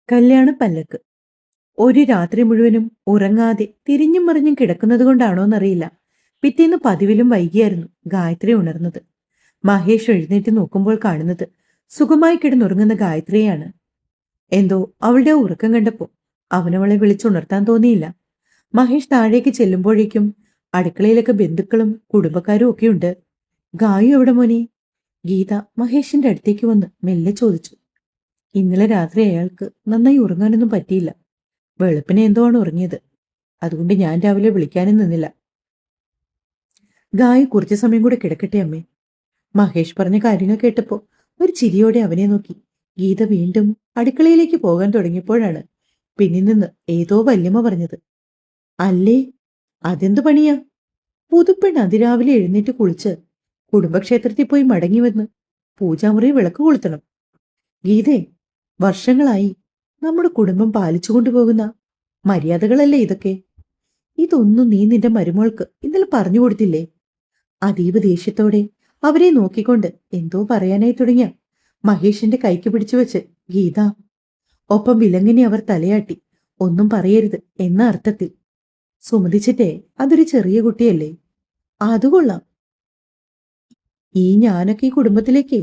കല്യാണ പല്ലക്ക്. ഒരു രാത്രി മുഴുവനും ഉറങ്ങാതെ തിരിഞ്ഞും മറിഞ്ഞും കിടക്കുന്നത് കൊണ്ടാണോന്നറിയില്ല. പിറ്റേന്ന് പതിവിലും വൈകിയായിരുന്നു ഗായത്രി ഉണർന്നത്. മഹേഷ് എഴുന്നേറ്റ് നോക്കുമ്പോൾ കാണുന്നത് സുഖമായി കിടന്നുറങ്ങുന്ന ഗായത്രിയാണ്. എന്തോ അവളുടെ ആ ഉറക്കം കണ്ടപ്പോ അവനവളെ വിളിച്ചുണർത്താൻ തോന്നിയില്ല. മഹേഷ് താഴേക്ക് ചെല്ലുമ്പോഴേക്കും അടുക്കളയിലൊക്കെ ബന്ധുക്കളും കുടുംബക്കാരും ഒക്കെയുണ്ട്. ഗായു എവിടെ മോനെ? ഗീത മഹേഷിന്റെ അടുത്തേക്ക് വന്ന് മെല്ലെ ചോദിച്ചു. ഇന്നലെ രാത്രി അയാൾക്ക് നന്നായി ഉറങ്ങാനൊന്നും പറ്റിയില്ല. വെളുപ്പിനെ എന്തോ ആണ് ഉറങ്ങിയത്. അതുകൊണ്ട് ഞാൻ രാവിലെ വിളിക്കാനും നിന്നില്ല. ഗായ് കുറച്ചു സമയം കൂടെ കിടക്കട്ടെ അമ്മേ. മഹേഷ് പറഞ്ഞ കാര്യങ്ങൾ കേട്ടപ്പോ ഒരു ചിരിയോടെ അവനെ നോക്കി ഗീത വീണ്ടും അടുക്കളയിലേക്ക് പോകാൻ തുടങ്ങിയപ്പോഴാണ് പിന്നിൽ നിന്ന് ഏതോ വല്യമ്മ പറഞ്ഞത്. അല്ലേ, അതെന്തു പണിയാ? പുതുപ്പെൺ അതിരാവിലെ എഴുന്നേറ്റ് കുളിച്ച് കുടുംബക്ഷേത്രത്തിൽ പോയി മടങ്ങി വന്ന് പൂജാമുറി വിളക്ക് കൊളുത്തണം. ഗീതേ, വർഷങ്ങളായി നമ്മുടെ കുടുംബം പാലിച്ചു കൊണ്ടുപോകുന്ന മര്യാദകളല്ലേ ഇതൊക്കെ? ഇതൊന്നും നീ നിന്റെ മരുമോൾക്ക് ഇന്നലെ പറഞ്ഞു കൊടുത്തില്ലേ? അതീവ ദേഷ്യത്തോടെ അവരെ നോക്കിക്കൊണ്ട് എന്തോ പറയാനായി തുടങ്ങിയ മഹേഷിന്റെ കൈക്ക് പിടിച്ചു വെച്ച് ഗീത. ഒപ്പം വിലങ്ങിനെ അവർ തലയാട്ടി ഒന്നും പറയരുത് എന്ന അർത്ഥത്തിൽ. സുമതിച്ചിട്ടേ, അതൊരു ചെറിയ കുട്ടിയല്ലേ. അതുകൊള്ളാം. ഞാനൊക്കെ ഈ കുടുംബത്തിലേക്ക്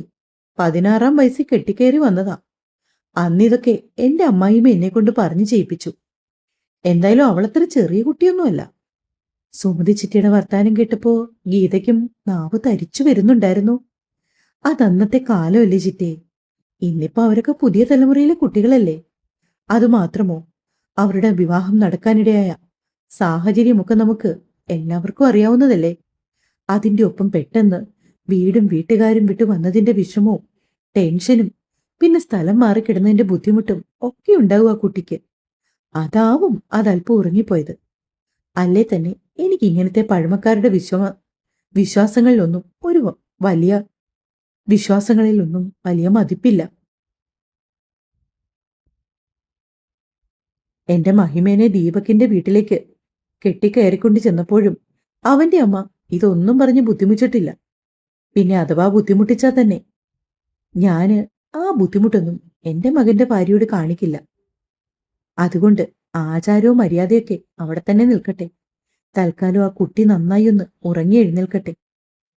16-ാം വയസ്സിൽ കെട്ടിക്കയറി വന്നതാ. അന്നിതൊക്കെ എന്റെ അമ്മായിമ്മ എന്നെ കൊണ്ട് പറഞ്ഞു ചെയ്യിപ്പിച്ചു. എന്തായാലും അവളത്ര ചെറിയ കുട്ടിയൊന്നുമല്ല. സുമതി ചിറ്റിയുടെ വർത്താനം കേട്ടപ്പോ ഗീതയ്ക്കും നാവ് തരിച്ചു വരുന്നുണ്ടായിരുന്നു. അതന്നത്തെ കാലമല്ലേ ചിറ്റേ. ഇന്നിപ്പോ അവരൊക്കെ പുതിയ തലമുറയിലെ കുട്ടികളല്ലേ. അതുമാത്രമോ, അവരുടെ വിവാഹം നടക്കാനിടയായ സാഹചര്യമൊക്കെ നമുക്ക് എല്ലാവർക്കും അറിയാവുന്നതല്ലേ. അതിന്റെ ഒപ്പം പെട്ടെന്ന് വീടും വീട്ടുകാരും വിട്ടു വന്നതിന്റെ വിഷമവും ടെൻഷനും പിന്നെ സ്ഥലം മാറിക്കിടുന്നതിന്റെ ബുദ്ധിമുട്ടും ഒക്കെ ഉണ്ടാവും ആ കുട്ടിക്ക്. അതാവും അതല്പം ഉറങ്ങിപ്പോയത്. അല്ലേ തന്നെ എനിക്ക് ഇങ്ങനത്തെ പഴമക്കാരുടെ വിശ്വാസങ്ങളിലൊന്നും വലിയ വിശ്വാസങ്ങളിലൊന്നും വലിയ മതിപ്പില്ല. എന്റെ മഹിമേനെ ദീപകിന്റെ വീട്ടിലേക്ക് കെട്ടിക്കയറിക്കൊണ്ട് ചെന്നപ്പോഴും അവന്റെ അമ്മ ഇതൊന്നും പറഞ്ഞ് ബുദ്ധിമുട്ടിച്ചിട്ടില്ല. പിന്നെ അഥവാ ബുദ്ധിമുട്ടിച്ചാ തന്നെ ഞാന് ആ ബുദ്ധിമുട്ടൊന്നും എന്റെ മകന്റെ ഭാര്യയോട് കാണിക്കില്ല. അതുകൊണ്ട് ആചാരവും മര്യാദയൊക്കെ അവിടെ തന്നെ നിൽക്കട്ടെ. തൽക്കാലം ആ കുട്ടി നന്നായി ഒന്ന് ഉറങ്ങി എഴുന്നേൽക്കട്ടെ.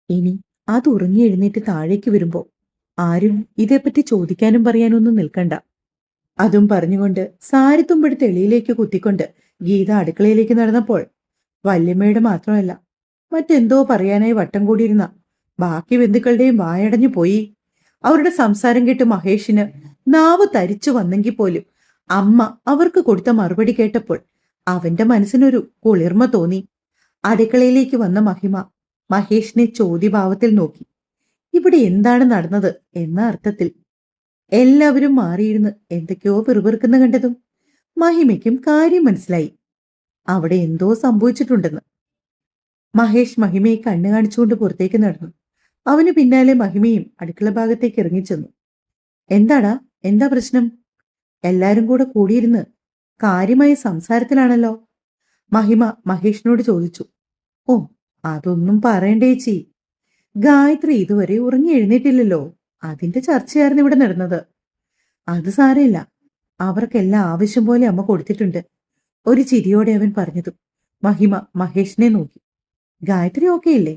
ഇനി അത് ഉറങ്ങി എഴുന്നേറ്റ് താഴേക്ക് വരുമ്പോ ആരും ഇതേപ്പറ്റി ചോദിക്കാനും പറയാനൊന്നും നിൽക്കണ്ട. അതും പറഞ്ഞുകൊണ്ട് സാരിത്തുമ്പെടുത്ത് എളിയിലേക്ക് കുത്തിക്കൊണ്ട് ഗീത അടുക്കളയിലേക്ക് നടന്നപ്പോൾ വല്യമ്മയുടെ മാത്രമല്ല, മറ്റെന്തോ പറയാനായി വട്ടം കൂടിയിരുന്ന ബാക്കി ബന്ധുക്കളുടെയും വായടഞ്ഞു പോയി. അവരുടെ സംസാരം കേട്ട് മഹേഷിന് നാവ് തരിച്ചു വന്നെങ്കിൽ പോലും അമ്മ അവർക്ക് കൊടുത്ത മറുപടി കേട്ടപ്പോൾ അവന്റെ മനസ്സിനൊരു കുളിർമ തോന്നി. അടുക്കളയിലേക്ക് വന്ന മഹിമ മഹേഷിനെ ചോദ്യഭാവത്തിൽ നോക്കി. ഇവിടെ എന്താണ് നടന്നത് എന്ന അർത്ഥത്തിൽ. എല്ലാവരും മാറിയിരുന്ന് എന്തൊക്കെയോ പിറുപിറുക്കുന്ന കണ്ടതും മഹിമയ്ക്കും കാര്യം മനസ്സിലായി. അവിടെ എന്തോ സംഭവിച്ചിട്ടുണ്ടെന്ന്. മഹേഷ് മഹിമയെ കണ്ണു കാണിച്ചുകൊണ്ട് പുറത്തേക്ക് നടന്നു. അവന് പിന്നാലെ മഹിമയും അടുക്കള ഭാഗത്തേക്ക് ഇറങ്ങിച്ചെന്നു. എന്താടാ, എന്താ പ്രശ്നം? എല്ലാരും കൂടെ കൂടിയിരുന്ന് കാര്യമായ സംസാരത്തിലാണല്ലോ. മഹിമ മഹേഷിനോട് ചോദിച്ചു. ഓ, അതൊന്നും പറയണ്ടേച്ചി. ഗായത്രി ഇതുവരെ ഉറങ്ങി എഴുന്നേറ്റില്ലല്ലോ. അതിന്റെ ചർച്ചയായിരുന്നു ഇവിടെ നടന്നത്. അത് സാരമില്ല, അവർക്കെല്ലാം ആവശ്യം പോലെ അമ്മ കൊടുത്തിട്ടുണ്ട്. ഒരു ചിരിയോടെ അവൻ പറഞ്ഞതും മഹിമ മഹേഷിനെ നോക്കി. ഗായത്രി ഓക്കെ ഇല്ലേ?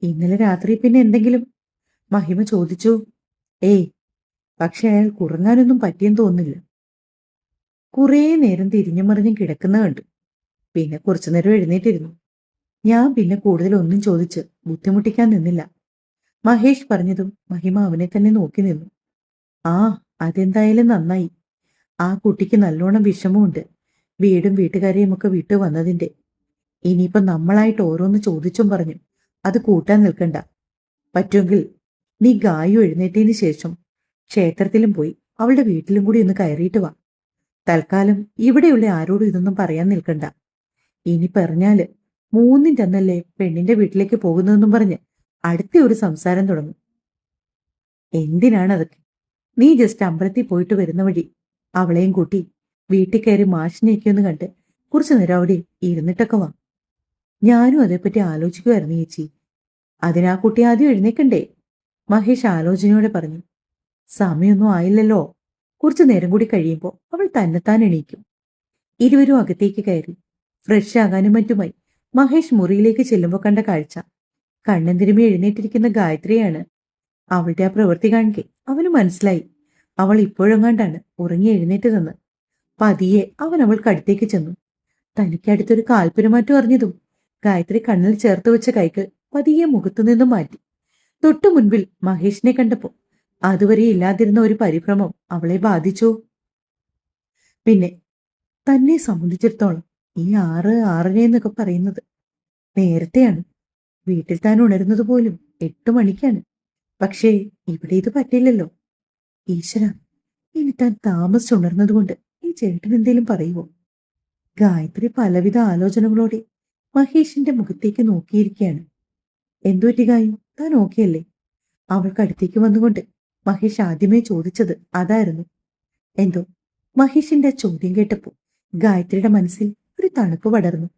ഇന്നലെ രാത്രി പിന്നെ എന്തെങ്കിലും? മഹിമ ചോദിച്ചു. ഏയ്, പക്ഷെ അയാൾക്ക് ഉറങ്ങാനൊന്നും പറ്റിയെന്ന് തോന്നുന്നില്ല. കുറേ നേരം തിരിഞ്ഞു മറിഞ്ഞും കിടക്കുന്ന കണ്ടു. പിന്നെ കുറച്ചുനേരം എഴുന്നേറ്റിരുന്നു. ഞാൻ പിന്നെ കൂടുതലൊന്നും ചോദിച്ച് ബുദ്ധിമുട്ടിക്കാൻ നിന്നില്ല. മഹേഷ് പറഞ്ഞതും മഹിമ അവനെ തന്നെ നോക്കി നിന്നു. ആ, അതെന്തായാലും നന്നായി. ആ കുട്ടിക്ക് നല്ലോണം വിഷമമുണ്ട്, വീടും വീട്ടുകാരെയും ഒക്കെ വിട്ടു വന്നതിന്റെ. ഇനിയിപ്പൊ നമ്മളായിട്ട് ഓരോന്ന് ചോദിച്ചും പറഞ്ഞു അത് കൂട്ടാൻ നിൽക്കണ്ട. പറ്റുമെങ്കിൽ നീ ഗായു എഴുന്നേറ്റതിന് ശേഷം ക്ഷേത്രത്തിലും പോയി അവളുടെ വീട്ടിലും കൂടി ഒന്ന് കയറിയിട്ട് വാ. തൽക്കാലം ഇവിടെയുള്ള ആരോടും ഇതൊന്നും പറയാൻ നിൽക്കണ്ട. ഇനി പറഞ്ഞാല് മൂന്നിന്റെ അന്നല്ലേ പെണ്ണിന്റെ വീട്ടിലേക്ക് പോകുന്നതെന്നും പറഞ്ഞ് അടുത്ത ഒരു സംസാരം തുടങ്ങും. എന്തിനാണ് അതൊക്കെ? നീ ജസ്റ്റ് അമ്പലത്തിൽ പോയിട്ട് വരുന്ന വഴി അവളെയും കൂട്ടി വീട്ടിൽ കയറി മാഷിനെയൊക്കെ ഒന്ന് കണ്ട് കുറച്ചു നേരം അവിടെ ഇരുന്നിട്ടൊക്കെ വാ. ഞാനും അതേപ്പറ്റി ആലോചിക്കുമായിരുന്നു ചേച്ചി. അതിനാ കുട്ടി ആദ്യം എഴുന്നേക്കണ്ടേ? മഹേഷ് ആലോചനയോടെ പറഞ്ഞു. സമയമൊന്നും ആയില്ലല്ലോ. കുറച്ചു നേരം കൂടി കഴിയുമ്പോൾ അവൾ തന്നെത്താൻ എണീക്കും. ഇരുവരും അകത്തേക്ക് കയറി ഫ്രഷ് ആകാനും മറ്റുമായി മഹേഷ് മുറിയിലേക്ക് ചെല്ലുമ്പോൾ കണ്ട കാഴ്ച, കണ്ണൻ തിരുമ്മി എഴുന്നേറ്റിരിക്കുന്ന ഗായത്രിയാണ്. അവളുടെ ആ പ്രവൃത്തി കാണിക്കെ അവന് മനസ്സിലായി അവൾ ഇപ്പോഴെങ്ങാണ്ടാണ് ഉറങ്ങി എഴുന്നേറ്റതെന്ന്. പതിയെ അവൻ അവൾക്കടുത്തേക്ക് ചെന്നു. തനിക്കടുത്തൊരു കാൽപെരുമാറ്റം അറിഞ്ഞതും ഗായത്രി കണ്ണിൽ ചേർത്ത് വെച്ച കൈകൾ പതിയെ മുഖത്തുനിന്നും മാറ്റി. തൊട്ടു മുൻപിൽ മഹേഷിനെ കണ്ടപ്പോ അതുവരെ ഇല്ലാതിരുന്ന ഒരു പരിഭ്രമം അവളെ ബാധിച്ചു. പിന്നെ തന്നെ സംബന്ധിച്ചിടത്തോളം ഈ 6:06 എന്നൊക്കെ പറയുന്നത് നേരത്തെയാണ്. വീട്ടിൽ താൻ ഉണരുന്നത് പോലും 8 മണിക്കാണ്. പക്ഷേ ഇവിടെ ഇത് പറ്റില്ലല്ലോ. ഈശ്വര, ഇനി താൻ താമസിച്ചുണർന്നതുകൊണ്ട് ഈ ചേട്ടൻ എന്തേലും പറയുമോ? ഗായത്രി പലവിധ ആലോചനകളോടെ മഹേഷിന്റെ മുഖത്തേക്ക് നോക്കിയിരിക്കുകയാണ്. എന്തുപറ്റി ഗായു, താൻ ഓക്കെയല്ലേ? അവൾക്കടുത്തേക്ക് വന്നുകൊണ്ട് മഹേഷ് ആദ്യമേ ചോദിച്ചത് അതായിരുന്നു. എന്തോ മഹേഷിന്റെ ചോദ്യം കേട്ടപ്പോ ഗായത്രിയുടെ മനസ്സിൽ ഒരു തണുപ്പ് പടർന്നു.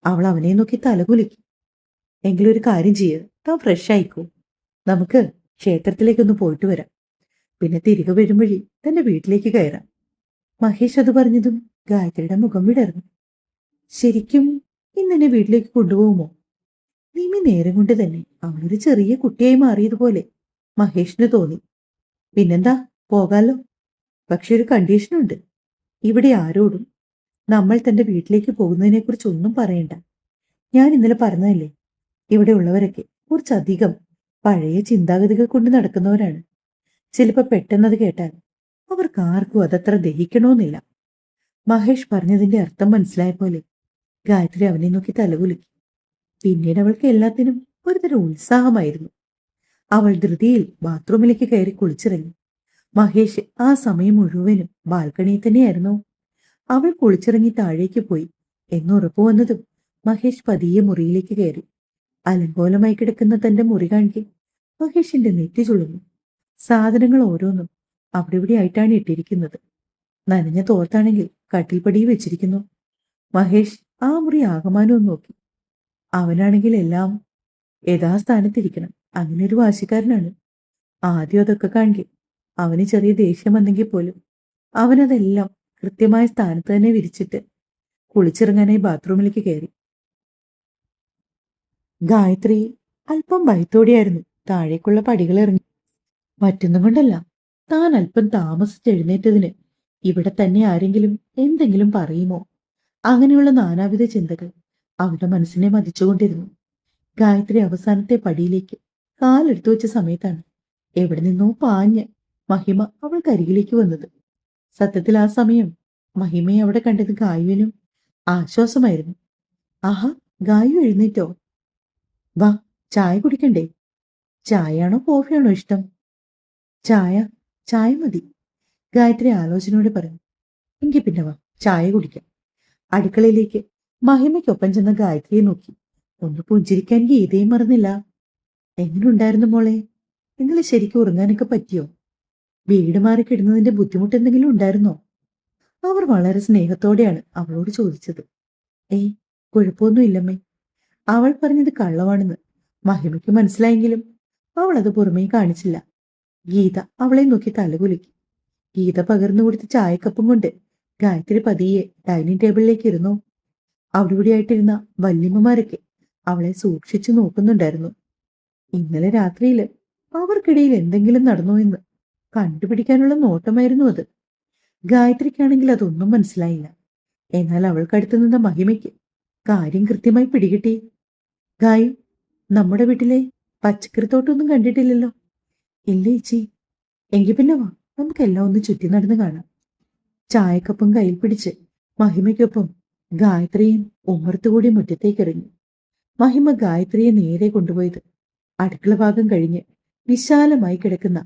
അവൾ അവനെ നോക്കി തലകുലുക്കി. എങ്കിലും ഒരു കാര്യം ചെയ്യ്, താൻ ഫ്രഷ് ആയിക്കോ. നമുക്ക് ക്ഷേത്രത്തിലേക്കൊന്ന് പോയിട്ട് വരാം. പിന്നെ തിരികെ വരുംവഴി തന്റെ വീട്ടിലേക്ക് കയറാം. മഹേഷ് അത് പറഞ്ഞതും ഗായത്രിയുടെ മുഖം വിടർന്നു. ശരിക്കും ഇന്നെന്നെ വീട്ടിലേക്ക് കൊണ്ടുപോകുമോ? നിമി നേരം കൊണ്ട് തന്നെ അവളൊരു ചെറിയ കുട്ടിയായി മാറിയതുപോലെ മഹേഷിന് തോന്നി. പിന്നെന്താ, പോകാലോ. പക്ഷെ ഒരു കണ്ടീഷനുണ്ട്. ഇവിടെ ആരോടും നമ്മൾ തന്റെ വീട്ടിലേക്ക് പോകുന്നതിനെക്കുറിച്ച് ഒന്നും പറയണ്ട. ഞാൻ ഇന്നലെ പറഞ്ഞതല്ലേ, ഇവിടെ ഉള്ളവരൊക്കെ കുറച്ചധികം പഴയ ചിന്താഗതികൾ കൊണ്ട് നടക്കുന്നവരാണ്. ചിലപ്പോ പെട്ടെന്നത് കേട്ടാൽ അവർക്ക് ആർക്കും അതത്ര ദഹിക്കണമെന്നില്ല. മഹേഷ് പറഞ്ഞതിന്റെ അർത്ഥം മനസ്സിലായ പോലെ ഗായത്രി അവനെ നോക്കി തലകുലുക്കി. പിന്നീട് അവൾക്ക് എല്ലാത്തിനും ഒരുതരം ഉത്സാഹമായിരുന്നു. അവൾ ധൃതിയിൽ ബാത്റൂമിലേക്ക് കയറി കുളിച്ചിറങ്ങി. മഹേഷ് ആ സമയം മുഴുവനും ബാൽക്കണിയിൽ തന്നെയായിരുന്നു. അവൾ കുളിച്ചിറങ്ങി താഴേക്ക് പോയി എന്നുറപ്പു വന്നതും മഹേഷ് പതിയെ മുറിയിലേക്ക് കയറി. അലങ്കോലമായി കിടക്കുന്ന തന്റെ മുറി കാണിക്കെ മഹേഷിന്റെ നെറ്റി ചുളുങ്ങി. സാധനങ്ങൾ ഓരോന്നും അവിടെ ഇവിടെ ആയിട്ടാണ് ഇട്ടിരിക്കുന്നത്. നനഞ്ഞ തോർത്താണെങ്കിൽ കട്ടിൽപ്പടി വെച്ചിരിക്കുന്നു. മഹേഷ് ആ മുറി ആകമാനം നോക്കി. അവനാണെങ്കിൽ എല്ലാം യഥാസ്ഥാനത്തിരിക്കണം. അങ്ങനെ ഒരു വാശിക്കാരനാണ്. ആദ്യം അതൊക്കെ കാണിക്കെ അവന് ചെറിയ ദേഷ്യം വന്നെങ്കിൽ പോലും അവനതെല്ലാം കൃത്യമായ സ്ഥാനത്ത് തന്നെ വിരിച്ചിട്ട് കുളിച്ചിറങ്ങാനായി ബാത്റൂമിലേക്ക് കയറി. ഗായത്രി അല്പം ഭയത്തോടെയായിരുന്നു താഴേക്കുള്ള പടികൾ ഇറങ്ങി. മറ്റൊന്നും കൊണ്ടല്ല, താൻ അല്പം താമസിച്ചെഴുന്നേറ്റതിന് ഇവിടെ തന്നെ ആരെങ്കിലും എന്തെങ്കിലും പറയുമോ, അങ്ങനെയുള്ള നാനാവിധ ചിന്തകൾ അവളുടെ മനസ്സിനെ മതിച്ചുകൊണ്ടിരുന്നു. ഗായത്രി അവസാനത്തെ പടിയിലേക്ക് കാലെടുത്തു വെച്ച സമയത്താണ് എവിടെ നിന്നോ പാഞ്ഞ് മഹിമ അവൾക്കരികിലേക്ക് വന്നത്. സത്യത്തിൽ ആ സമയം മഹിമയെ അവിടെ കണ്ടത് ഗായുവിനും ആശ്വാസമായിരുന്നു. ആഹാ, ഗായു എഴുന്നേറ്റോ? വാ, ചായ കുടിക്കണ്ടേ? ചായയാണോ കോഫിയാണോ ഇഷ്ടം? ചായ, ചായ മതി, ഗായത്രി ആലോചനയോടെ പറഞ്ഞു. എങ്കിൽ പിന്നെ വാ, ചായ കുടിക്കാം. അടുക്കളയിലേക്ക് മഹിമയ്ക്കൊപ്പം ചെന്ന ഗായത്രിയെ നോക്കി ഒന്ന് പുഞ്ചിരിക്കാൻ ഗീതയും മറന്നില്ല. എങ്ങനെയുണ്ടായിരുന്നു മോളെ? ഇന്നലെ ശരിക്കും ഉറങ്ങാനൊക്കെ പറ്റിയോ? വീട് മാറി കിടന്നതിന്റെ ബുദ്ധിമുട്ട് എന്തെങ്കിലും ഉണ്ടായിരുന്നോ? അവർ വളരെ സ്നേഹത്തോടെയാണ് അവളോട് ചോദിച്ചത്. ഏയ്, കുഴപ്പമൊന്നുമില്ലമ്മേ. അവൾ പറഞ്ഞത് കള്ളമാണെന്ന് മഹിമയ്ക്ക് മനസ്സിലായെങ്കിലും അവൾ അത് പുറമേ കാണിച്ചില്ല. ഗീത അവളെ നോക്കി തലകുലുക്കി. ഗീത പകർന്നു കൊടുത്ത ചായക്കപ്പും കൊണ്ട് ഗായത്രി പതിയെ ഡൈനിങ് ടേബിളിലേക്ക് ഇരുന്നു. അവിടെ ആയിട്ടിരുന്ന വല്യമ്മമാരൊക്കെ അവളെ സൂക്ഷിച്ചു നോക്കുന്നുണ്ടായിരുന്നു. ഇന്നലെ രാത്രിയില് അവർക്കിടയിൽ എന്തെങ്കിലും നടന്നോ എന്ന് കണ്ടുപിടിക്കാനുള്ള നോട്ടമായിരുന്നു അത്. ഗായത്രിക്കാണെങ്കിൽ അതൊന്നും മനസ്സിലായില്ല. എന്നാൽ അവൾക്കടുത്ത് നിന്ന മഹിമയ്ക്ക് കാര്യം കൃത്യമായി പിടികിട്ടി. ഗായു, നമ്മുടെ വീട്ടിലെ പച്ചക്കറിത്തോട്ടൊന്നും കണ്ടിട്ടില്ലല്ലോ? ഇല്ല ചേച്ചി. എങ്കിൽ പിന്നെ വാ, നമുക്കെല്ലാം ഒന്ന് ചുറ്റി നടന്ന് കാണാം. ചായക്കപ്പം കയ്യിൽ പിടിച്ച് മഹിമയ്ക്കൊപ്പം ഗായത്രിയും ഉമ്മർത്തുകൂടി മുറ്റത്തേക്ക് ഇറങ്ങി. മഹിമ ഗായത്രിയെ നേരെ കൊണ്ടുപോയത് അടുക്കള ഭാഗം കഴിഞ്ഞ് വിശാലമായി കിടക്കുന്ന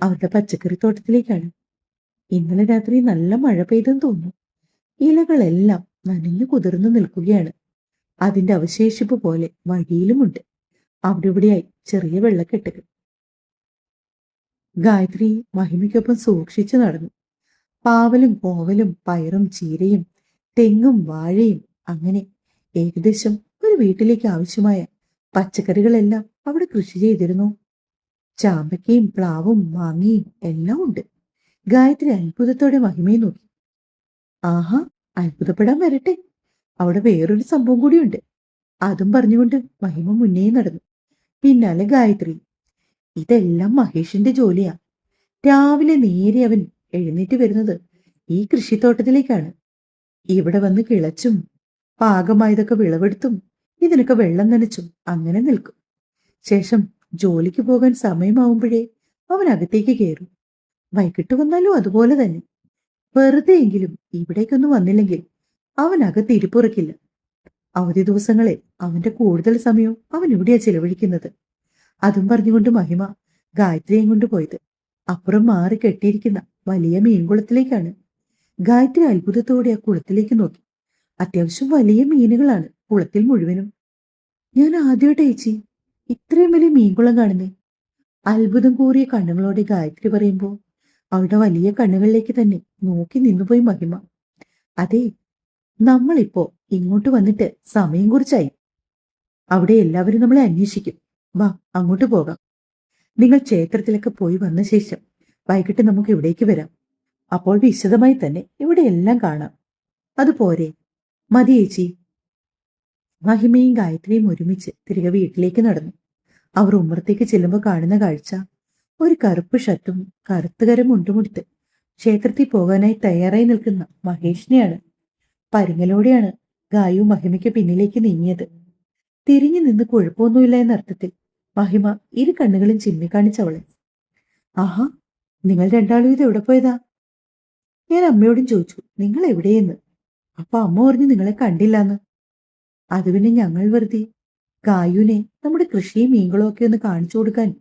അവരുടെ പച്ചക്കറിത്തോട്ടത്തിലേക്കാണ്. ഇന്നലെ രാത്രി നല്ല മഴ പെയ്തെന്ന് തോന്നുന്നു. ഇലകളെല്ലാം നനഞ്ഞു കുതിർന്നു നിൽക്കുകയാണ്. അതിന്റെ അവശേഷിപ്പ് പോലെ വഴിയിലുമുണ്ട് അവിടെ ഇവിടെയായി ചെറിയ വെള്ളക്കെട്ടുകൾ. ഗായത്രി മഹിമയ്ക്കൊപ്പം സൂക്ഷിച്ചു നടന്നു. പാവലും കോവലും പയറും ചീരയും തെങ്ങും വാഴയും അങ്ങനെ ഏകദേശം ഒരു വീട്ടിലേക്ക് ആവശ്യമായ പച്ചക്കറികളെല്ലാം അവിടെ കൃഷി ചെയ്തിരുന്നു. ചാമ്പയ്ക്കയും പ്ലാവും മാങ്ങയും എല്ലാം ഉണ്ട്. ഗായത്രി അത്ഭുതത്തോടെ മഹിമയെ നോക്കി. ആഹാ, അത്ഭുതപ്പെടാൻ വരട്ടെ, അവിടെ വേറൊരു സംഭവം കൂടിയുണ്ട്. അതും പറഞ്ഞുകൊണ്ട് മഹിമ മുന്നേ നടന്നു. പിന്നാലെ ഗായത്രി. ഇതെല്ലാം മഹേഷിന്റെ ജോലിയാ. രാവിലെ നേരെ അവൻ എഴുന്നേറ്റ് വരുന്നത് ഈ കൃഷിത്തോട്ടത്തിലേക്കാണ്. ഇവിടെ വന്ന് കിളച്ചും പാകമായതൊക്കെ വിളവെടുത്തും ഇതിനൊക്കെ വെള്ളം നനച്ചും അങ്ങനെ നിൽക്കും. ശേഷം ജോലിക്ക് പോകാൻ സമയമാവുമ്പോഴേ അവൻ അകത്തേക്ക് കയറും. വൈകിട്ട് വന്നാലും അതുപോലെ തന്നെ. വെറുതെയെങ്കിലും ഇവിടേക്കൊന്നും വന്നില്ലെങ്കിൽ അവൻ അകത്ത് ഇരിപ്പുറക്കില്ല. അവധി ദിവസങ്ങളിൽ അവന്റെ കൂടുതൽ സമയവും അവൻ ഇവിടെയാ ചിലവഴിക്കുന്നത്. അതും പറഞ്ഞുകൊണ്ട് മഹിമ ഗായത്രിയെയും കൊണ്ട് പോയത് അപ്പുറം മാറി കെട്ടിയിരിക്കുന്ന വലിയ മീൻകുളത്തിലേക്കാണ്. ഗായത്രി അത്ഭുതത്തോടെ ആ കുളത്തിലേക്ക് നോക്കി. അത്യാവശ്യം വലിയ മീനുകളാണ് കുളത്തിൽ മുഴുവനും. ഞാൻ ആദ്യമായിട്ട് ചേച്ചി ഇത്രയും വലിയ മീൻകുളം കാണുന്നേ. അത്ഭുതം കൂറിയ കണ്ണുകളോടെ ഗായത്രി പറയുമ്പോൾ അവളുടെ വലിയ കണ്ണുകളിലേക്ക് തന്നെ നോക്കി നിന്നുപോയി മഹിമ. അതെ, നമ്മളിപ്പോ ഇങ്ങോട്ട് വന്നിട്ട് സമയം കുറിച്ചായി. അവിടെ എല്ലാവരും നമ്മളെ അന്വേഷിക്കും. വാ, അങ്ങോട്ട് പോകാം. നിങ്ങൾ ക്ഷേത്രത്തിലൊക്കെ പോയി വന്ന ശേഷം വൈകിട്ട് നമുക്ക് ഇവിടേക്ക് വരാം. അപ്പോൾ വിശദമായി തന്നെ ഇവിടെ എല്ലാം കാണാം. അതുപോരെ? മതി ചേച്ചി. മഹിമയും ഗായത്രിയും ഒരുമിച്ച് തിരികെ വീട്ടിലേക്ക് നടന്നു. അവർ ഉമ്മറത്തേക്ക് ചെല്ലുമ്പോൾ കാണുന്ന കാഴ്ച ഒരു കറുപ്പ് ഷർട്ടും കറുത്തുകരം മുണ്ടുമുടുത്ത് ക്ഷേത്രത്തിൽ പോകാനായി തയ്യാറായി നിൽക്കുന്ന മഹേഷിനെയാണ്. പരുങ്ങലോടെയാണ് ഗായു മഹിമയ്ക്ക് പിന്നിലേക്ക് നീങ്ങിയത്. തിരിഞ്ഞു നിന്ന് കുഴപ്പമൊന്നുമില്ല എന്ന അർത്ഥത്തിൽ മഹിമ ഇരു കണ്ണുകളും ചിമ്മിക്കാണിച്ചവളെ. ആഹാ, നിങ്ങൾ രണ്ടാളും ഇത് എവിടെ പോയതാ? ഞാൻ അമ്മയോടും ചോദിച്ചു നിങ്ങൾ എവിടെയെന്ന്. അപ്പൊ അമ്മ പറഞ്ഞു നിങ്ങളെ കണ്ടില്ലാന്ന്. അത് പിന്നെ ഞങ്ങൾ വെറുതെ ഗായുവിനെ നമ്മുടെ കൃഷിയും മീൻകളും ഒക്കെ ഒന്ന് കാണിച്ചു കൊടുക്കാൻ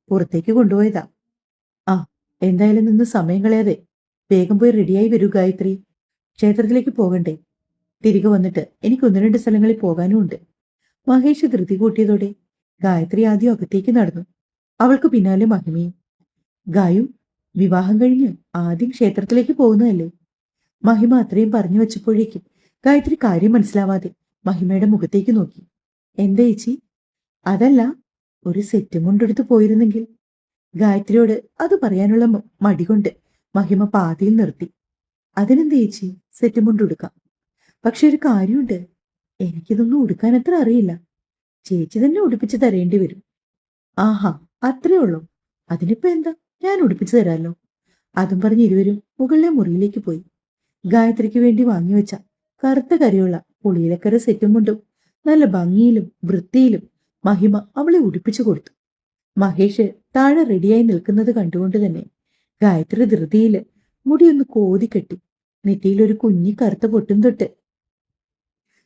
പുറത്തേക്ക് കൊണ്ടുപോയതാ. ആ, എന്തായാലും നിന്ന് സമയം കളയാതെ വേഗം പോയി റെഡിയായി വരൂ ഗായത്രി. ക്ഷേത്രത്തിലേക്ക് പോകണ്ടേ? തിരികെ വന്നിട്ട് എനിക്ക് ഒന്ന് രണ്ട് സ്ഥലങ്ങളിൽ പോകാനും ഉണ്ട്. മഹേഷ് ധൃതി കൂട്ടിയതോടെ ഗായത്രി ആദ്യം അകത്തേക്ക് നടന്നു. അവൾക്ക് പിന്നാലെ മഹിമയും. ഗായു, വിവാഹം കഴിഞ്ഞ് ആദ്യം ക്ഷേത്രത്തിലേക്ക് പോകുന്നതല്ലേ? മഹിമ അത്രയും പറഞ്ഞു വെച്ചപ്പോഴേക്കും ഗായത്രി കാര്യം മനസ്സിലാവാതെ മഹിമയുടെ മുഖത്തേക്ക് നോക്കി. എന്താ ചേച്ചി? അതല്ല, ഒരു സെറ്റും കൊണ്ടെടുത്ത് പോയിരുന്നെങ്കിൽ. ഗായത്രിയോട് അത് പറയാനുള്ള മടി കൊണ്ട് മഹിമ പാതിയിൽ നിർത്തി. അതിനെന്താ ചേച്ചി, സെറ്റും കൊണ്ട് ഉടുക്കാം. പക്ഷെ ഒരു കാര്യമുണ്ട്, എനിക്കിതൊന്നും ഉടുക്കാൻ അത്ര അറിയില്ല. ചേച്ചി തന്നെ ഉടുപ്പിച്ച് തരേണ്ടി വരും. ആഹാ, അത്രേ ഉള്ളൂ. അതിനിപ്പോ എന്താ, ഞാൻ ഉടുപ്പിച്ചു തരാമല്ലോ. അതും പറഞ്ഞ് ഇരുവരും മുകളിലെ മുറിയിലേക്ക് പോയി. ഗായത്രിക്ക് വേണ്ടി വാങ്ങിവെച്ച കറുത്ത കരയുള്ള പുളിയിലക്കര സെറ്റും കൊണ്ടും നല്ല ഭംഗിയിലും വൃത്തിയിലും മഹിമ അവളെ ഉടുപ്പിച്ചു കൊടുത്തു. മഹേഷ് താഴെ റെഡിയായി നിൽക്കുന്നത് കണ്ടുകൊണ്ട് തന്നെ ഗായത്രി ധൃതിയില് മുടിയൊന്ന് കോതിക്കെട്ടി നെറ്റിയിലൊരു കുഞ്ഞി കറുത്ത പൊട്ടും തൊട്ട്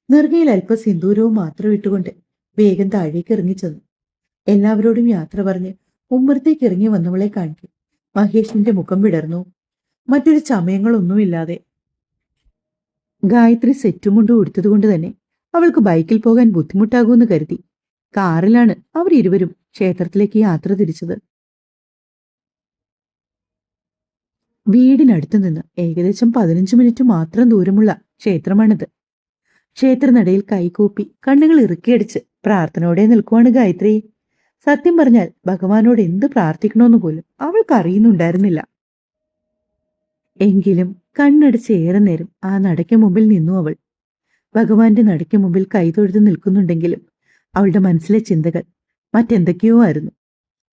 നെറുകയിൽ അല്പ സിന്ദൂരവും മാത്രം ഇട്ടുകൊണ്ട് വേഗം താഴേക്ക് ഇറങ്ങിച്ചെന്നു. എല്ലാവരോടും യാത്ര പറഞ്ഞ് ഉമ്മറത്തേക്ക് ഇറങ്ങി വന്നവളെ കാണിക്കും മഹേഷിന്റെ മുഖം വിടർന്നു. മറ്റൊരു ചമയങ്ങളൊന്നുമില്ലാതെ ഗായത്രി സെറ്റും കൊണ്ട് കൊടുത്തതുകൊണ്ട് തന്നെ അവൾക്ക് ബൈക്കിൽ പോകാൻ ബുദ്ധിമുട്ടാകുമെന്ന് കരുതി കാറിലാണ് അവർ ഇരുവരും ക്ഷേത്രത്തിലേക്ക് യാത്ര തിരിച്ചത്. വീടിനടുത്തു നിന്ന് ഏകദേശം 15 മിനിറ്റ് മാത്രം ദൂരമുള്ള ക്ഷേത്രമാണിത്. ക്ഷേത്രനടയിൽ കൈകൂപ്പി കണ്ണുകൾ ഇറുക്കിയടിച്ച് പ്രാർത്ഥനയോടെ നിൽക്കുവാണ് ഗായത്രി. സത്യം പറഞ്ഞാൽ ഭഗവാനോട് എന്ത് പ്രാർത്ഥിക്കണമെന്ന് പോലും അവൾക്ക് അറിയുന്നുണ്ടായിരുന്നില്ല. എങ്കിലും കണ്ണടച്ച് ഏറെ നേരം ആ നടയ്ക്ക് മുമ്പിൽ നിന്നു അവൾ. ഭഗവാന്റെ നടയ്ക്ക് മുമ്പിൽ കൈതൊഴുത് നിൽക്കുന്നുണ്ടെങ്കിലും അവളുടെ മനസ്സിലെ ചിന്തകൾ മറ്റെന്തൊക്കെയോ ആയിരുന്നു.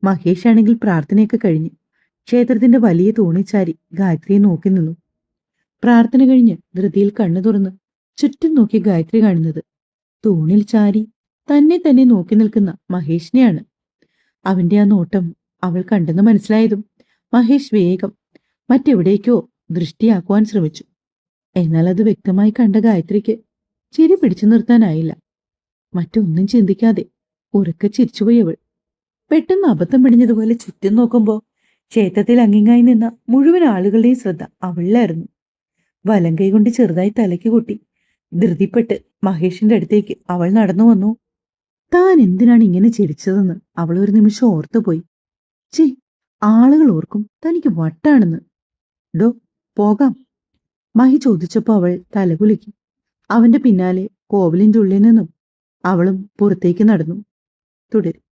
മഹേഷ് ആണെങ്കിൽ പ്രാർത്ഥനയൊക്കെ കഴിഞ്ഞ് ക്ഷേത്രത്തിന്റെ വലിയ തൂണിച്ചാരി ഗായത്രിയെ നോക്കി നിന്നു. പ്രാർത്ഥന കഴിഞ്ഞ് ധൃതിയിൽ കണ്ണു തുറന്ന് ചുറ്റും നോക്കി ഗായത്രി കാണുന്നത് തൂണിൽ ചാരി തന്നെ നോക്കി നിൽക്കുന്ന മഹേഷിനെയാണ്. അവന്റെ ആ നോട്ടം അവൾ കണ്ടെന്ന് മനസ്സിലായതും മഹേഷ് വേഗം മറ്റെവിടേക്കോ ദൃഷ്ടിയാക്കുവാൻ ശ്രമിച്ചു. എന്നാൽ അത് വ്യക്തമായി കണ്ട ഗായത്രിക്ക് ചിരി പിടിച്ചു നിർത്താനായില്ല. മറ്റൊന്നും ചിന്തിക്കാതെ ഉറക്കെ ചിരിച്ചുപോയി അവൾ. പെട്ടെന്ന് അബദ്ധം പിടിഞ്ഞതുപോലെ ചുറ്റും നോക്കുമ്പോ ക്ഷേത്രത്തിൽ അങ്ങിങ്ങായി നിന്ന മുഴുവൻ ആളുകളുടെയും ശ്രദ്ധ അവളിലായിരുന്നു. വലങ്കൈ കൊണ്ട് ചെറുതായി തലയ്ക്ക് കൂട്ടി ധൃതിപ്പെട്ട് മഹേഷിന്റെ അടുത്തേക്ക് അവൾ നടന്നു വന്നു. താൻ എന്തിനാണ് ഇങ്ങനെ ചിരിച്ചതെന്ന് അവൾ ഒരു നിമിഷം ഓർത്തുപോയി. ചേ, ആളുകൾ ഓർക്കും തനിക്ക് വട്ടാണെന്ന്. ഡോ, പോകാം. മഹി ചോദിച്ചപ്പോ അവൾ തലകുലുക്കി. അവന്റെ പിന്നാലെ കോവിലിന്റെ ഉള്ളിൽ നിന്നും അവളും പുറത്തേക്ക് നടന്നു. തുടരും.